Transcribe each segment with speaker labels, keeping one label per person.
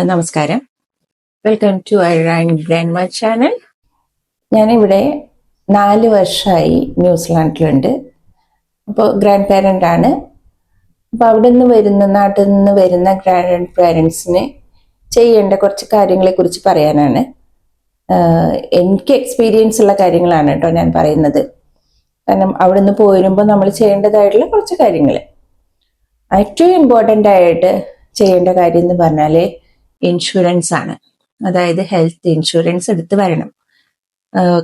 Speaker 1: നമസ്കാരം, welcome to ഐറാൻ grandma channel. ഞാനിവിടെ 4 വർഷമായി ന്യൂസിലാൻഡിലുണ്ട്. അപ്പോൾ ഗ്രാൻഡ് പാരൻ്റ് ആണ്. അപ്പോൾ അവിടെ നിന്ന് നാട്ടിൽ നിന്ന് വരുന്ന ഗ്രാൻഡ് പാരൻസിന് ചെയ്യേണ്ട കുറച്ച് കാര്യങ്ങളെക്കുറിച്ച് പറയാനാണ്. എനിക്ക് എക്സ്പീരിയൻസ് ഉള്ള കാര്യങ്ങളാണ് കേട്ടോ ഞാൻ പറയുന്നത്. കാരണം അവിടെ നിന്ന് പോരുമ്പോൾ നമ്മൾ ചെയ്യേണ്ടതായിട്ടുള്ള കുറച്ച് കാര്യങ്ങൾ. ഏറ്റവും ഇമ്പോർട്ടൻ്റ് ആയിട്ട് ചെയ്യേണ്ട കാര്യം എന്ന് പറഞ്ഞാൽ ഇൻഷുറൻസ് ആണ്. അതായത് ഹെൽത്ത് ഇൻഷുറൻസ് എടുത്ത് വരണം.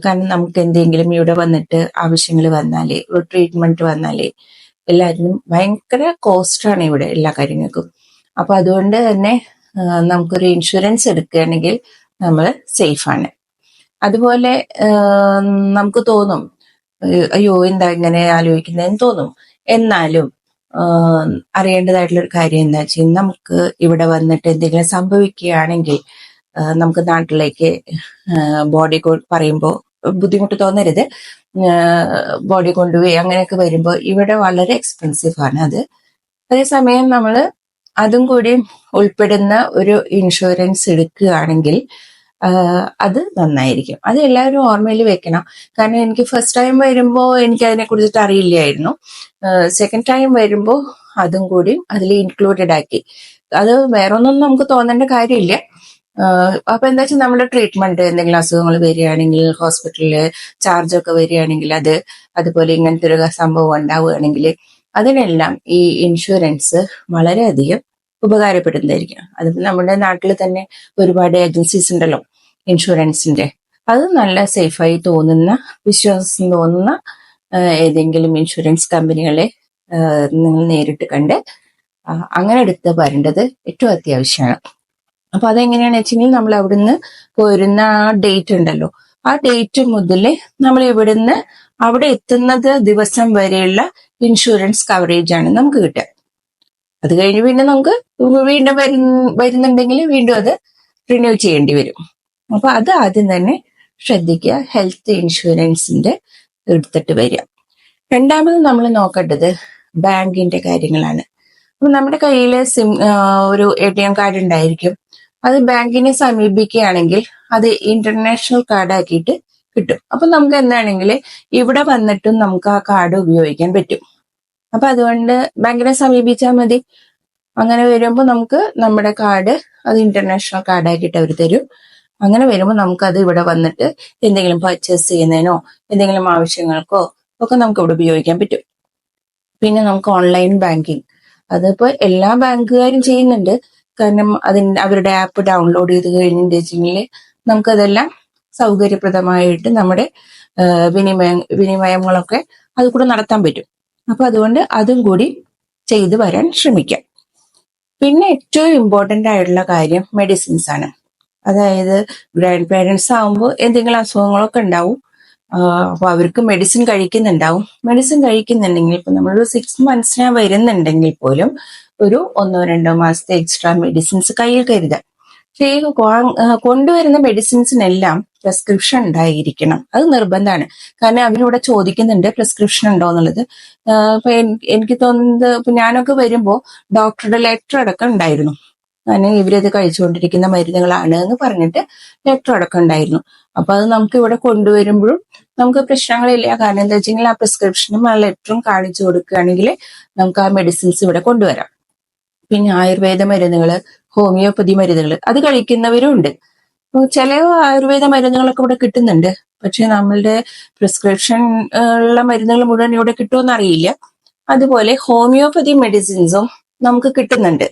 Speaker 1: കാരണം നമുക്ക് എന്തെങ്കിലും ഇവിടെ വന്നിട്ട് ആവശ്യങ്ങൾ വന്നാലേ, ഒരു ട്രീറ്റ്മെന്റ് വന്നാലേ എല്ലാത്തിനും ഭയങ്കര കോസ്റ്റാണ് ഇവിടെ എല്ലാ കാര്യങ്ങൾക്കും. അപ്പൊ അതുകൊണ്ട് തന്നെ നമുക്കൊരു ഇൻഷുറൻസ് എടുക്കുകയാണെങ്കിൽ നമ്മൾ സേഫാണ്. അതുപോലെ നമുക്ക് തോന്നും, അയ്യോ എന്താ ഇങ്ങനെ ആലോചിക്കുന്നതെന്ന് തോന്നും. എന്നാലും അറിയേണ്ടതായിട്ടുള്ള ഒരു കാര്യം എന്താ വെച്ചാൽ, നമുക്ക് ഇവിടെ വന്നിട്ട് എന്തെങ്കിലും സംഭവിക്കുകയാണെങ്കിൽ നമുക്ക് നാട്ടിലേക്ക് ബോഡി പറയുമ്പോൾ ബുദ്ധിമുട്ട് തോന്നരുത്. ബോഡി കൊണ്ടുപോയി അങ്ങനെയൊക്കെ വരുമ്പോൾ ഇവിടെ വളരെ എക്സ്പെൻസീവ് ആണ് അത്. അതേസമയം നമ്മൾ അതും കൂടി ഉൾപ്പെടുന്ന ഒരു ഇൻഷുറൻസ് എടുക്കുകയാണെങ്കിൽ അത് നന്നായിരിക്കും. അത് എല്ലാവരും ഓർമ്മയിൽ വെക്കണം. കാരണം എനിക്ക് ഫസ്റ്റ് ടൈം വരുമ്പോൾ എനിക്ക് അതിനെ കുറിച്ചിട്ട് അറിയില്ലായിരുന്നു. സെക്കൻഡ് ടൈം വരുമ്പോൾ അതും കൂടി അതിൽ ഇൻക്ലൂഡഡ് ആക്കി. അത് വേറൊന്നും നമുക്ക് തോന്നേണ്ട കാര്യമില്ല. അപ്പൊ എന്താ വെച്ചാൽ നമ്മുടെ ട്രീറ്റ്മെന്റ് എന്തെങ്കിലും അസുഖങ്ങൾ വരികയാണെങ്കിൽ, ഹോസ്പിറ്റലില് ചാർജൊക്കെ വരികയാണെങ്കിൽ, അതുപോലെ ഇങ്ങനത്തെ ഒരു സംഭവം ഉണ്ടാവുകയാണെങ്കിൽ അതിനെല്ലാം ഈ ഇൻഷുറൻസ് വളരെയധികം ഉപകാരപ്പെടുന്നതായിരിക്കും. അത് നമ്മുടെ നാട്ടിൽ തന്നെ ഒരുപാട് ഏജൻസീസ് ഉണ്ടല്ലോ ഇൻഷുറൻസിന്റെ. അത് നല്ല സേഫായി തോന്നുന്ന, വിശ്വാസം തോന്നുന്ന ഏതെങ്കിലും ഇൻഷുറൻസ് കമ്പനികളെ നിങ്ങൾ നേരിട്ട് കണ്ട് അങ്ങനെ എടുത്ത് വരേണ്ടത് ഏറ്റവും അത്യാവശ്യമാണ്. അപ്പൊ അതെങ്ങനെയാണെന്ന് വെച്ചെങ്കിൽ, നമ്മൾ അവിടുന്ന് പോരുന്ന ആ ഡേറ്റ് ഉണ്ടല്ലോ, ആ ഡേറ്റ് മുതൽ നമ്മൾ ഇവിടുന്ന് അവിടെ എത്തുന്നത് ദിവസം വരെയുള്ള ഇൻഷുറൻസ് കവറേജ് ആണ് നമുക്ക് കിട്ടുക. അത് കഴിഞ്ഞ് പിന്നെ നമുക്ക് വീണ്ടും വരുന്നുണ്ടെങ്കിൽ വീണ്ടും അത് റിന്യൂ ചെയ്യേണ്ടി വരും. അപ്പൊ അത് ആദ്യം തന്നെ ശ്രദ്ധിക്കുക, ഹെൽത്ത് ഇൻഷുറൻസിന്റെ എടുത്തിട്ട് വരിക. രണ്ടാമത് നമ്മൾ നോക്കേണ്ടത് ബാങ്കിന്റെ കാര്യങ്ങളാണ്. അപ്പൊ നമ്മുടെ കയ്യിൽ ഒരു ATM കാർഡ് ഉണ്ടായിരിക്കും. അത് ബാങ്കിനെ സമീപിക്കുകയാണെങ്കിൽ അത് ഇന്റർനാഷണൽ കാർഡ് ആക്കിയിട്ട് കിട്ടും. അപ്പൊ നമുക്ക് എന്താണെങ്കിൽ ഇവിടെ വന്നിട്ടും നമുക്ക് ആ കാർഡ് ഉപയോഗിക്കാൻ പറ്റും. അപ്പൊ അതുകൊണ്ട് ബാങ്കിനെ സമീപിച്ചാൽ മതി. അങ്ങനെ വരുമ്പോൾ നമുക്ക് നമ്മുടെ കാർഡ് അത് ഇന്റർനാഷണൽ കാർഡ് ആക്കിയിട്ട് അവർ തരും. അങ്ങനെ വരുമ്പോൾ നമുക്ക് അത് ഇവിടെ വന്നിട്ട് എന്തെങ്കിലും പർച്ചേസ് ചെയ്യുന്നതിനോ എന്തെങ്കിലും ആവശ്യങ്ങൾക്കോ ഒക്കെ നമുക്ക് ഇവിടെ ഉപയോഗിക്കാൻ പറ്റും. പിന്നെ നമുക്ക് ഓൺലൈൻ ബാങ്കിങ്, അതിപ്പോ എല്ലാ ബാങ്കുകാരും ചെയ്യുന്നുണ്ട്. കാരണം അവരുടെ ആപ്പ് ഡൗൺലോഡ് ചെയ്ത് കഴിഞ്ഞിട്ടുണ്ടെങ്കിൽ നമുക്കതെല്ലാം സൗകര്യപ്രദമായിട്ട് നമ്മുടെ വിനിമയങ്ങളൊക്കെ അത് കൂടെ നടത്താൻ പറ്റും. അപ്പൊ അതുകൊണ്ട് അതും കൂടി ചെയ്തു വരാൻ ശ്രമിക്കാം. പിന്നെ ഏറ്റവും ഇമ്പോർട്ടൻ്റ് ആയിട്ടുള്ള കാര്യം മെഡിസിൻസ് ആണ്. അതായത് ഗ്രാൻഡ് പേരൻസ് ആവുമ്പോൾ എന്തെങ്കിലും അസുഖങ്ങളൊക്കെ ഉണ്ടാവും. അപ്പൊ അവർക്ക് മെഡിസിൻ കഴിക്കുന്നുണ്ടാവും. മെഡിസിൻ കഴിക്കുന്നുണ്ടെങ്കിൽ ഇപ്പൊ നമ്മളൊരു 6 months വരുന്നുണ്ടെങ്കിൽ പോലും ഒരു 1-2 മാസത്തെ എക്സ്ട്രാ മെഡിസിൻസ് കയ്യിൽ കരുതാം. പക്ഷേ ഈ കൊണ്ടുവരുന്ന മെഡിസിൻസിനെല്ലാം പ്രിസ്ക്രിപ്ഷൻ ഉണ്ടായിരിക്കണം. അത് നിർബന്ധമാണ്. കാരണം അവരിവിടെ ചോദിക്കുന്നുണ്ട് പ്രിസ്ക്രിപ്ഷൻ ഉണ്ടോ എന്നുള്ളത്. ഇപ്പൊ എനിക്ക് തോന്നുന്നത്, ഇപ്പൊ ഞാനൊക്കെ വരുമ്പോ ഡോക്ടറുടെ ലെറ്റർ അടക്കം ഉണ്ടായിരുന്നു. കാരണം ഇവരത് കഴിച്ചുകൊണ്ടിരിക്കുന്ന മരുന്നുകളാണ് എന്ന് പറഞ്ഞിട്ട് ലെറ്റർ അടക്കം ഉണ്ടായിരുന്നു. അപ്പൊ അത് നമുക്ക് ഇവിടെ കൊണ്ടുവരുമ്പോഴും നമുക്ക് പ്രശ്നങ്ങളില്ല. കാരണം എന്താ വെച്ചെങ്കിൽ ആ പ്രിസ്ക്രിപ്ഷനും ആ ലെറ്ററും കാണിച്ചു കൊടുക്കുകയാണെങ്കിൽ നമുക്ക് ആ മെഡിസിൻസ് ഇവിടെ കൊണ്ടുവരാം. പിന്നെ ആയുർവേദ മരുന്നുകള്, ഹോമിയോപ്പതി മരുന്നുകള് അത് കഴിക്കുന്നവരും ഉണ്ട്. ചില ആയുർവേദ മരുന്നുകളൊക്കെ ഇവിടെ കിട്ടുന്നുണ്ട്. പക്ഷെ നമ്മളുടെ പ്രിസ്ക്രിപ്ഷൻ ഉള്ള മരുന്നുകൾ മുഴുവൻ ഇവിടെ കിട്ടുമെന്ന് അറിയില്ല. അതുപോലെ ഹോമിയോപ്പതി മെഡിസിൻസും നമുക്ക് കിട്ടുന്നുണ്ട്.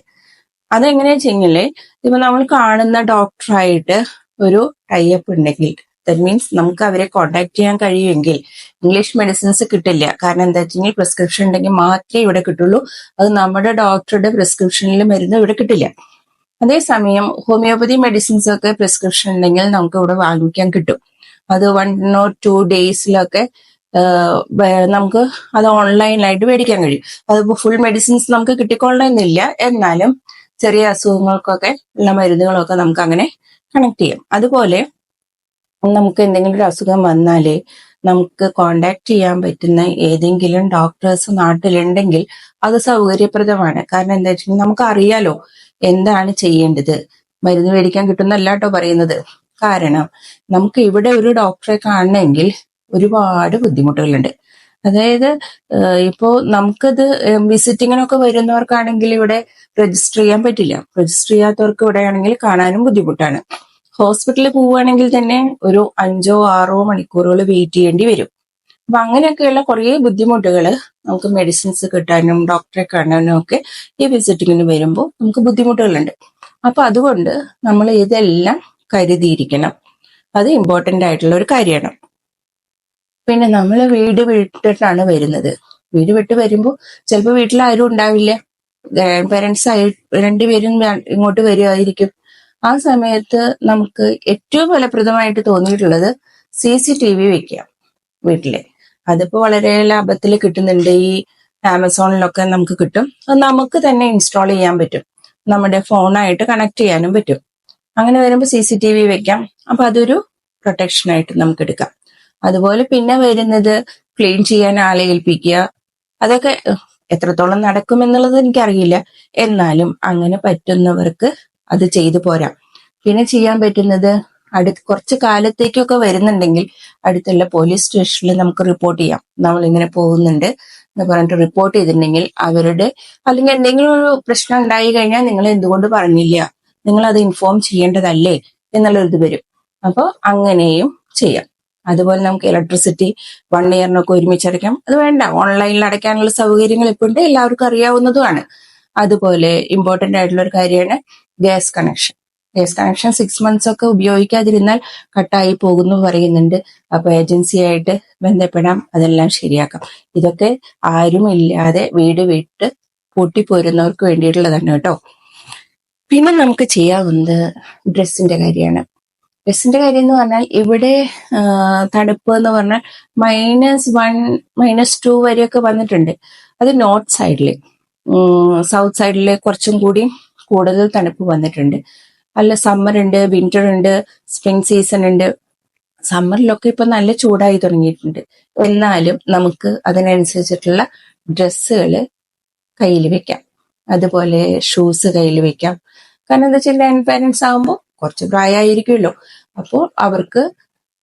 Speaker 1: അതെങ്ങനെയാ വെച്ചെങ്കില്, ഇപ്പൊ നമ്മൾ കാണുന്ന ഡോക്ടറായിട്ട് ഒരു ടൈപ്പ് ഉണ്ടെങ്കിൽ, ദാറ്റ് മീൻസ് നമുക്ക് അവരെ കോണ്ടാക്ട് ചെയ്യാൻ കഴിയുമെങ്കിൽ ഇംഗ്ലീഷ് മെഡിസിൻസ് കിട്ടില്ല. കാരണം എന്താ വെച്ചെങ്കിൽ പ്രിസ്ക്രിപ്ഷൻ ഉണ്ടെങ്കിൽ മാത്രമേ ഇവിടെ കിട്ടുള്ളൂ. അത് നമ്മുടെ ഡോക്ടറുടെ പ്രിസ്ക്രിപ്ഷനിൽ മരുന്ന് ഇവിടെ കിട്ടില്ല. അതേസമയം ഹോമിയോപ്പതി മെഡിസിൻസ് ഒക്കെ പ്രിസ്ക്രിപ്ഷൻ ഉണ്ടെങ്കിൽ നമുക്ക് ഇവിടെ വാങ്ങിക്കാൻ കിട്ടും. അത് 1 or 2 daysലൊക്കെ നമുക്ക് അത് ഓൺലൈനായിട്ട് മേടിക്കാൻ കഴിയും. അതിപ്പോ ഫുൾ മെഡിസിൻസ് നമുക്ക് കിട്ടിക്കൊള്ളണമെന്നില്ല. എന്നാലും ചെറിയ അസുഖങ്ങൾക്കൊക്കെ ഉള്ള മരുന്നുകളൊക്കെ നമുക്ക് അങ്ങനെ കണക്ട് ചെയ്യാം. അതുപോലെ നമുക്ക് എന്തെങ്കിലും ഒരു അസുഖം വന്നാല് നമുക്ക് കോണ്ടാക്ട് ചെയ്യാൻ പറ്റുന്ന ഏതെങ്കിലും ഡോക്ടേഴ്സ് നാട്ടിലുണ്ടെങ്കിൽ അത് സൗകര്യപ്രദമാണ്. കാരണം എന്താ വെച്ചാൽ നമുക്ക് അറിയാലോ എന്താണ് ചെയ്യേണ്ടത്. മരുന്ന് മേടിക്കാൻ കിട്ടുന്നല്ല കേട്ടോ പറയുന്നത്. കാരണം നമുക്ക് ഇവിടെ ഒരു ഡോക്ടറെ കാണണമെങ്കിൽ ഒരുപാട് ബുദ്ധിമുട്ടുകളുണ്ട്. അതായത് ഇപ്പോ നമുക്കത് വിസിറ്റിങ്ങിനൊക്കെ വരുന്നവർക്കാണെങ്കിൽ ഇവിടെ രജിസ്റ്റർ ചെയ്യാൻ പറ്റില്ല. രജിസ്റ്റർ ചെയ്യാത്തവർക്ക് ഇവിടെ ആണെങ്കിൽ കാണാനും ബുദ്ധിമുട്ടാണ്. ഹോസ്പിറ്റലിൽ പോവുകയാണെങ്കിൽ തന്നെ ഒരു 5-6 മണിക്കൂറുകൾ വെയിറ്റ് ചെയ്യേണ്ടി വരും. അപ്പൊ അങ്ങനെയൊക്കെയുള്ള കുറേ ബുദ്ധിമുട്ടുകൾ നമുക്ക് മെഡിസിൻസ് കിട്ടാനും ഡോക്ടറെ കാണാനും ഒക്കെ ഈ വിസിറ്റിങ്ങിന് വരുമ്പോൾ നമുക്ക് ബുദ്ധിമുട്ടുകളുണ്ട്. അപ്പൊ അതുകൊണ്ട് നമ്മൾ ഇതെല്ലാം കരുതിയിരിക്കണം. അത് ഇമ്പോർട്ടന്റ് ആയിട്ടുള്ള ഒരു കാര്യമാണ്. പിന്നെ നമ്മൾ വീട് വിട്ടിട്ടാണ് വരുന്നത്. വീട് വിട്ട് വരുമ്പോൾ ചിലപ്പോൾ വീട്ടിൽ ആരും ഉണ്ടാവില്ല. ഗ്രാൻഡ് പാരന്റ്സ് ആയി രണ്ടുപേരും ഇങ്ങോട്ട് വരുമായിരിക്കും. ആ സമയത്ത് നമുക്ക് ഏറ്റവും ഫലപ്രദമായിട്ട് തോന്നിയിട്ടുള്ളത് CCTV വെക്കാം വീട്ടില്. അതിപ്പോ വളരെ ലാഭത്തിൽ കിട്ടുന്നുണ്ട്. ഈ ആമസോണിലൊക്കെ നമുക്ക് കിട്ടും. അത് നമുക്ക് തന്നെ ഇൻസ്റ്റാൾ ചെയ്യാൻ പറ്റും. നമ്മുടെ ഫോണായിട്ട് കണക്ട് ചെയ്യാനും പറ്റും. അങ്ങനെ വരുമ്പോൾ CCTV വെക്കാം. അപ്പൊ അതൊരു പ്രൊട്ടക്ഷൻ ആയിട്ട് നമുക്ക് എടുക്കാം. അതുപോലെ പിന്നെ വരുന്നത് ക്ലീൻ ചെയ്യാൻ ആളെ ഏൽപ്പിക്കുക. അതൊക്കെ എത്രത്തോളം നടക്കുമെന്നുള്ളത് എനിക്കറിയില്ല. എന്നാലും അങ്ങനെ പറ്റുന്നവർക്ക് അത് ചെയ്തു പോരാം. പിന്നെ ചെയ്യാൻ പറ്റുന്നത് കുറച്ച് കാലത്തേക്കൊക്കെ വരുന്നുണ്ടെങ്കിൽ അടുത്തുള്ള പോലീസ് സ്റ്റേഷനിൽ നമുക്ക് റിപ്പോർട്ട് ചെയ്യാം. നമ്മൾ ഇങ്ങനെ പോകുന്നുണ്ട് എന്ന് പറഞ്ഞിട്ട് റിപ്പോർട്ട് ചെയ്തിട്ടുണ്ടെങ്കിൽ അവരുടെ അല്ലെങ്കിൽ എന്തെങ്കിലും ഒരു പ്രശ്നം ഉണ്ടായി കഴിഞ്ഞാൽ നിങ്ങൾ എന്തുകൊണ്ട് പറഞ്ഞില്ല, നിങ്ങൾ അത് ഇൻഫോം ചെയ്യേണ്ടതല്ലേ എന്നുള്ളൊരിത് വരും. അപ്പോൾ അങ്ങനെയും ചെയ്യാം. അതുപോലെ നമുക്ക് ഇലക്ട്രിസിറ്റി 1 ഇയറിനൊക്കെ ഒരുമിച്ച് അടയ്ക്കാം. അത് വേണ്ട, ഓൺലൈനിൽ അടയ്ക്കാനുള്ള സൗകര്യങ്ങൾ ഇപ്പോൾ ഉണ്ട്, എല്ലാവർക്കും അറിയാവുന്നതുമാണ്. അതുപോലെ ഇമ്പോർട്ടന്റ് ആയിട്ടുള്ള ഒരു കാര്യമാണ് gas connection. Gas connection 6 months ഒക്കെ ഉപയോഗിക്കാതിരുന്നാൽ കട്ടായി പോകുന്നു പറയുന്നുണ്ട്. അപ്പൊ ഏജൻസിയായിട്ട് ബന്ധപ്പെടാം, അതെല്ലാം ശരിയാക്കാം. ഇതൊക്കെ ആരും ഇല്ലാതെ വീട് വിട്ട് പൂട്ടിപ്പോരുന്നവർക്ക് വേണ്ടിയിട്ടുള്ളതാണ് കേട്ടോ. പിന്നെ നമുക്ക് ചെയ്യാവുന്നത് ഡ്രസ്സിന്റെ കാര്യമാണ്. ഡ്രസ്സിന്റെ കാര്യം എന്ന് പറഞ്ഞാൽ ഇവിടെ തണുപ്പ് എന്ന് പറഞ്ഞാൽ -1 -2 വരെയൊക്കെ വന്നിട്ടുണ്ട്. അത് നോർത്ത് സൈഡില്. സൗത്ത് സൈഡില് കുറച്ചും കൂടി കൂടുതൽ തണുപ്പ് വന്നിട്ടുണ്ട്. അല്ല, സമ്മർ ഉണ്ട്, വിന്റർ ഉണ്ട്, സ്പ്രിംഗ് സീസൺ ഉണ്ട്. സമ്മറിലൊക്കെ ഇപ്പൊ നല്ല ചൂടായി തുടങ്ങിയിട്ടുണ്ട്. എന്നാലും നമുക്ക് അതിനനുസരിച്ചിട്ടുള്ള ഡ്രസ്സുകൾ കയ്യിൽ വെക്കാം. അതുപോലെ ഷൂസ് കയ്യിൽ വെക്കാം. കാരണം എന്താ വെച്ചാൽ ഗ്രാൻഡ് പാരന്റ്സ് ആകുമ്പോൾ കുറച്ച് പ്രായമായിരിക്കുമല്ലോ. അപ്പോൾ അവർക്ക്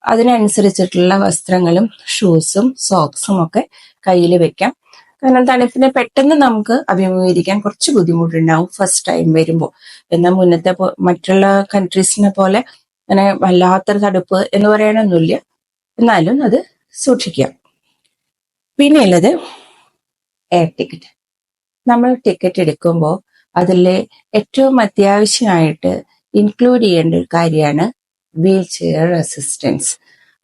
Speaker 1: അതിനനുസരിച്ചിട്ടുള്ള വസ്ത്രങ്ങളും ഷൂസും സോക്സും ഒക്കെ കയ്യിൽ വെക്കാം. കാരണം തണുപ്പിനെ പെട്ടെന്ന് നമുക്ക് അഭിമുഖീകരിക്കാൻ കുറച്ച് ബുദ്ധിമുട്ടുണ്ടാവും ഫസ്റ്റ് ടൈം വരുമ്പോൾ. എന്നാൽ മുന്നത്തെ മറ്റുള്ള കൺട്രീസിനെ പോലെ അങ്ങനെ വല്ലാത്തൊരു തണുപ്പ് എന്ന് പറയാനൊന്നുമില്ല. എന്നാലും അത് സൂക്ഷിക്കാം. പിന്നെ ഉള്ളത് എയർ ടിക്കറ്റ്. നമ്മൾ ടിക്കറ്റ് എടുക്കുമ്പോൾ അതിലെ ഏറ്റവും അത്യാവശ്യമായിട്ട് ഇൻക്ലൂഡ് ചെയ്യേണ്ട ഒരു കാര്യമാണ് വീൽ ചെയർ അസിസ്റ്റൻസ്.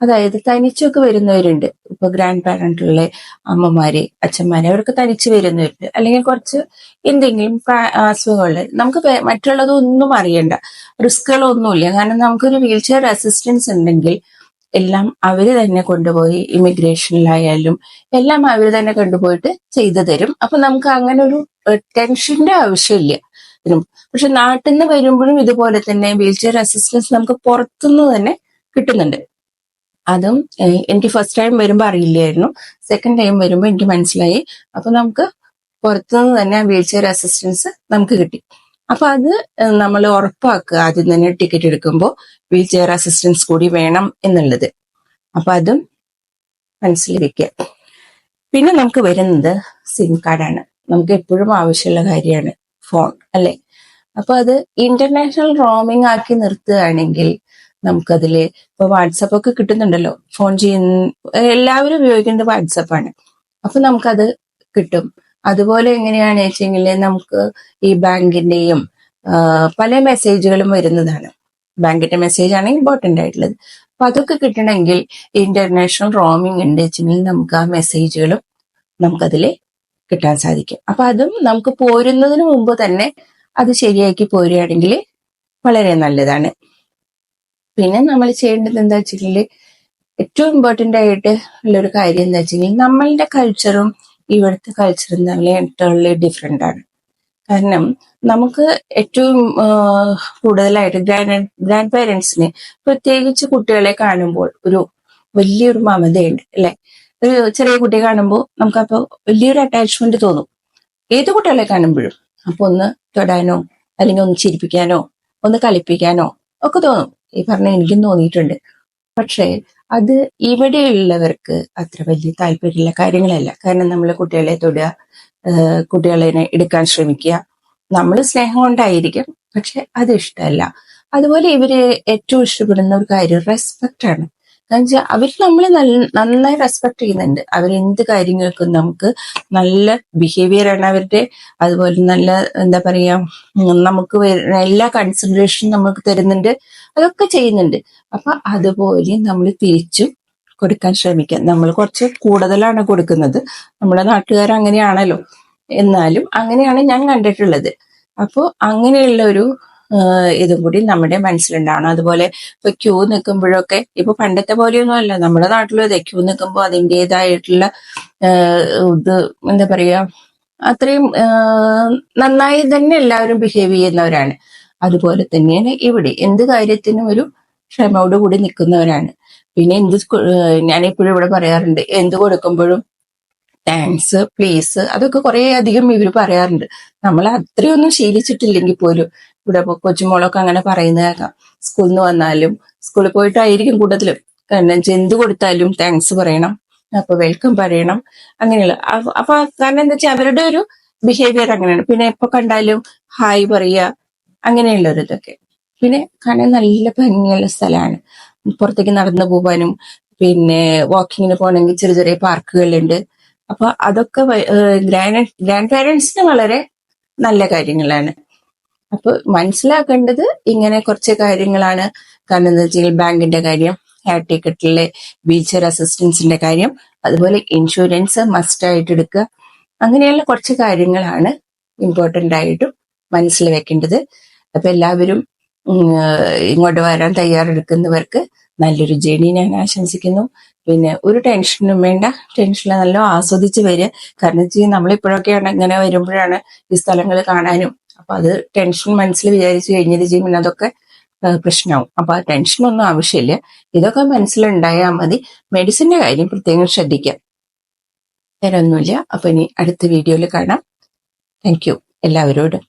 Speaker 1: അതായത് തനിച്ചൊക്കെ വരുന്നവരുണ്ട്. ഇപ്പൊ ഗ്രാൻഡ് പാരന്റുള്ള അമ്മമാര്, അച്ഛന്മാര്, അവർക്ക് തനിച്ച് വരുന്നവരുണ്ട്. അല്ലെങ്കിൽ കുറച്ച് എന്തെങ്കിലും അസുഖങ്ങള്, നമുക്ക് മറ്റുള്ളതൊന്നും അറിയണ്ട, റിസ്കുകളൊന്നുമില്ല. കാരണം നമുക്കൊരു വീൽ ചെയർ അസിസ്റ്റൻസ് ഉണ്ടെങ്കിൽ എല്ലാം അവര് തന്നെ കൊണ്ടുപോയി ഇമിഗ്രേഷനിലായാലും എല്ലാം അവര് തന്നെ കൊണ്ടുപോയിട്ട് ചെയ്തു തരും. അപ്പൊ നമുക്ക് അങ്ങനെ ഒരു ടെൻഷന്റെ ആവശ്യമില്ല. പക്ഷെ നാട്ടിൽ നിന്ന് വരുമ്പോഴും ഇതുപോലെ തന്നെ വീൽ ചെയർ അസിസ്റ്റൻസ് നമുക്ക് പുറത്തുനിന്ന് തന്നെ കിട്ടുന്നുണ്ട്. അതും എനിക്ക് ഫസ്റ്റ് ടൈം വരുമ്പോൾ അറിയില്ലായിരുന്നു. സെക്കൻഡ് ടൈം വരുമ്പോൾ എനിക്ക് മനസ്സിലായി. അപ്പൊ നമുക്ക് പുറത്തുനിന്ന് തന്നെ വീൽ ചെയർ അസിസ്റ്റൻസ് നമുക്ക് കിട്ടി. അപ്പൊ അത് നമ്മൾ ഉറപ്പാക്കുക ആദ്യം തന്നെ ടിക്കറ്റ് എടുക്കുമ്പോൾ വീൽ ചെയർ അസിസ്റ്റൻസ് കൂടി വേണം എന്നുള്ളത്. അപ്പൊ അതും മനസ്സിൽ വെക്കുക. പിന്നെ നമുക്ക് വരുന്നത് സിം കാർഡാണ്. നമുക്ക് എപ്പോഴും ആവശ്യമുള്ള കാര്യമാണ് ഫോൺ, അല്ലെ? അപ്പൊ അത് ഇന്റർനാഷണൽ റോമിംഗ് ആക്കി നിർത്തുകയാണെങ്കിൽ നമുക്കതില് ഇപ്പൊ വാട്സപ്പ് ഒക്കെ കിട്ടുന്നുണ്ടല്ലോ. ഫോൺ ചെയ്യുന്ന എല്ലാവരും ഉപയോഗിക്കുന്നത് വാട്സപ്പാണ്. അപ്പൊ നമുക്കത് കിട്ടും. അതുപോലെ എങ്ങനെയാണെന്ന് വെച്ചെങ്കിൽ നമുക്ക് ഈ ബാങ്കിന്റെയും പല മെസ്സേജുകളും വരുന്നതാണ്. ബാങ്കിന്റെ മെസ്സേജ് ആണ് ഇമ്പോർട്ടന്റ് ആയിട്ടുള്ളത്. അപ്പൊ അതൊക്കെ കിട്ടണമെങ്കിൽ ഇന്റർനാഷണൽ റോമിംഗ് ഉണ്ട് വെച്ചെങ്കിൽ നമുക്ക് ആ മെസ്സേജുകളും നമുക്കതില് കിട്ടാൻ സാധിക്കും. അപ്പൊ അതും നമുക്ക് പോരുന്നതിന് മുമ്പ് തന്നെ അത് ശരിയാക്കി പോരുകയാണെങ്കിൽ വളരെ നല്ലതാണ്. പിന്നെ നമ്മൾ ചെയ്യേണ്ടത് എന്താ വെച്ചിട്ടുണ്ടെങ്കിൽ ഏറ്റവും ഇമ്പോർട്ടന്റ് ആയിട്ട് ഉള്ളൊരു കാര്യം എന്താ വെച്ചിട്ടുണ്ടെങ്കിൽ നമ്മളുടെ കൾച്ചറും ഇവിടുത്തെ കൾച്ചറും തമ്മിൽ ഡിഫറെന്റ് ആണ്. കാരണം നമുക്ക് ഏറ്റവും കൂടുതലായിട്ട് ഗ്രാൻഡ് പേരൻസിന് പ്രത്യേകിച്ച് കുട്ടികളെ കാണുമ്പോൾ ഒരു വലിയൊരു മമതയുണ്ട്, അല്ലെ? ഒരു ചെറിയ കുട്ടിയെ കാണുമ്പോൾ നമുക്കപ്പോൾ വലിയൊരു അറ്റാച്ച്മെന്റ് തോന്നും, ഏത് കുട്ടികളെ കാണുമ്പോഴും. അപ്പൊ ഒന്ന് തൊടാനോ അല്ലെങ്കിൽ ഒന്ന് ചിരിപ്പിക്കാനോ ഒന്ന് കളിപ്പിക്കാനോ ഒക്കെ തോന്നും. ഈ പറഞ്ഞ എനിക്കും തോന്നിയിട്ടുണ്ട്. പക്ഷേ അത് ഇവിടെയുള്ളവർക്ക് അത്ര വലിയ താല്പര്യമുള്ള കാര്യങ്ങളല്ല. കാരണം നമ്മൾ കുട്ടികളെ തൊടുക, കുട്ടികളെ എടുക്കാൻ ശ്രമിക്കുക, നമ്മൾ സ്നേഹം കൊണ്ടായിരിക്കും, പക്ഷെ അത് ഇഷ്ടമല്ല. അതുപോലെ ഇവര് ഏറ്റവും ഇഷ്ടപ്പെടുന്ന ഒരു കാര്യം റെസ്പെക്റ്റ് ആണ്. കാരണം വെച്ചാൽ അവർ നമ്മളെ നന്നായി റെസ്പെക്ട് ചെയ്യുന്നുണ്ട്. അവരെന്ത് കാര്യങ്ങൾക്കും നമുക്ക് നല്ല ബിഹേവിയർ ആണ് അവരുടെ. അതുപോലെ നല്ല എന്താ പറയാ, നമുക്ക് എല്ലാ കൺസിഡറേഷനും നമുക്ക് തരുന്നുണ്ട്, അതൊക്കെ ചെയ്യുന്നുണ്ട്. അപ്പൊ അതുപോലെ നമ്മൾ തിരിച്ചും കൊടുക്കാൻ ശ്രമിക്കാം. നമ്മൾ കുറച്ച് കൂടുതലാണ് കൊടുക്കുന്നത്, നമ്മുടെ നാട്ടുകാർ അങ്ങനെയാണല്ലോ. എന്നാലും അങ്ങനെയാണ് ഞാൻ കണ്ടിട്ടുള്ളത്. അപ്പോൾ അങ്ങനെയുള്ള ഒരു ഇതും കൂടി നമ്മുടെ മനസ്സിലുണ്ടാവണം. അതുപോലെ ഇപ്പൊ ക്യൂ നിൽക്കുമ്പോഴൊക്കെ, ഇപ്പൊ പണ്ടത്തെ പോലെയൊന്നും അല്ല, നമ്മുടെ നാട്ടിലും അതെ, ക്യൂ നിൽക്കുമ്പോൾ അതിൻ്റെതായിട്ടുള്ള ഇത് എന്താ പറയാ, അത്രയും നന്നായി തന്നെ എല്ലാവരും ബിഹേവ് ചെയ്യുന്നവരാണ്. അതുപോലെ തന്നെയാണ് ഇവിടെ എന്ത് കാര്യത്തിനും ഒരു ക്ഷമയോട് കൂടി നിൽക്കുന്നവരാണ്. പിന്നെ ഞാനെപ്പോഴും ഇവിടെ പറയാറുണ്ട്, എന്ത് കൊടുക്കുമ്പോഴും താങ്ക്സ്, പ്ലീസ്, അതൊക്കെ കുറെ അധികം ഇവർ പറയാറുണ്ട്. നമ്മൾ അത്രയൊന്നും ശീലിച്ചിട്ടില്ലെങ്കിൽ പോലും ഇവിടെ കൊച്ചുമോളൊക്കെ അങ്ങനെ പറയുന്ന കേൾക്കാം. സ്കൂളിൽ നിന്ന് വന്നാലും, സ്കൂളിൽ പോയിട്ടായിരിക്കും കൂടുതലും, കാരണം എന്ത് കൊടുത്താലും താങ്ക്സ് പറയണം, അപ്പൊ വെൽക്കം പറയണം, അങ്ങനെയുള്ള. അപ്പൊ കാരണം എന്താ വെച്ചാൽ അവരുടെ ഒരു ബിഹേവിയർ അങ്ങനെയാണ്. പിന്നെ എപ്പോ കണ്ടാലും ഹായ് പറയുക, അങ്ങനെയുള്ള ഒരു ഇതൊക്കെ. പിന്നെ കാണാൻ നല്ല ഭംഗിയുള്ള സ്ഥലമാണ്. പുറത്തേക്ക് നടന്നു പോകാനും പിന്നെ വാക്കിങ്ങിന് പോകണമെങ്കിൽ ചെറിയ ചെറിയ പാർക്കുകളുണ്ട്. അപ്പൊ അതൊക്കെ ഗ്രാൻഡ് പാരന്റ്സിന് വളരെ നല്ല കാര്യങ്ങളാണ്. അപ്പൊ മനസ്സിലാക്കേണ്ടത് ഇങ്ങനെ കുറച്ച് കാര്യങ്ങളാണ്. കാരണം എന്താ വെച്ചാൽ ബാങ്കിന്റെ കാര്യം, എയർ ടിക്കറ്റിലെ വീൽ ചെയർ അസിസ്റ്റൻസിന്റെ കാര്യം, അതുപോലെ ഇൻഷുറൻസ് മസ്റ്റ് ആയിട്ട് എടുക്കുക, അങ്ങനെയുള്ള കുറച്ച് കാര്യങ്ങളാണ് ഇമ്പോർട്ടൻ്റ് ആയിട്ടും മനസ്സിൽ വെക്കേണ്ടത്. അപ്പൊ എല്ലാവരും ഇങ്ങോട്ട് വരാൻ തയ്യാറെടുക്കുന്നവർക്ക് നല്ലൊരു ജേണി ഞാൻ ആശംസിക്കുന്നു. പിന്നെ ഒരു ടെൻഷനും വേണ്ട, ടെൻഷൻ നല്ല ആസ്വദിച്ച് വരിക. കാരണം വെച്ചാൽ നമ്മളിപ്പോഴൊക്കെയാണ് ഇങ്ങനെ വരുമ്പോഴാണ് ഈ സ്ഥലങ്ങൾ കാണാനും. അപ്പൊ അത് ടെൻഷൻ മനസ്സിൽ വിചാരിച്ചു കഴിഞ്ഞത് ചെയ്യുമ്പോൾ അതൊക്കെ പ്രശ്നമാവും. അപ്പൊ ആ ടെൻഷനൊന്നും ആവശ്യമില്ല, ഇതൊക്കെ മനസ്സിലുണ്ടായാൽ മതി. മെഡിസിന്റെ കാര്യം പ്രത്യേകം ശ്രദ്ധിക്കാം. വേറെ ഒന്നുമില്ല. അപ്പൊ ഇനി അടുത്ത വീഡിയോയിൽ കാണാം. താങ്ക് യു എല്ലാവരോടും.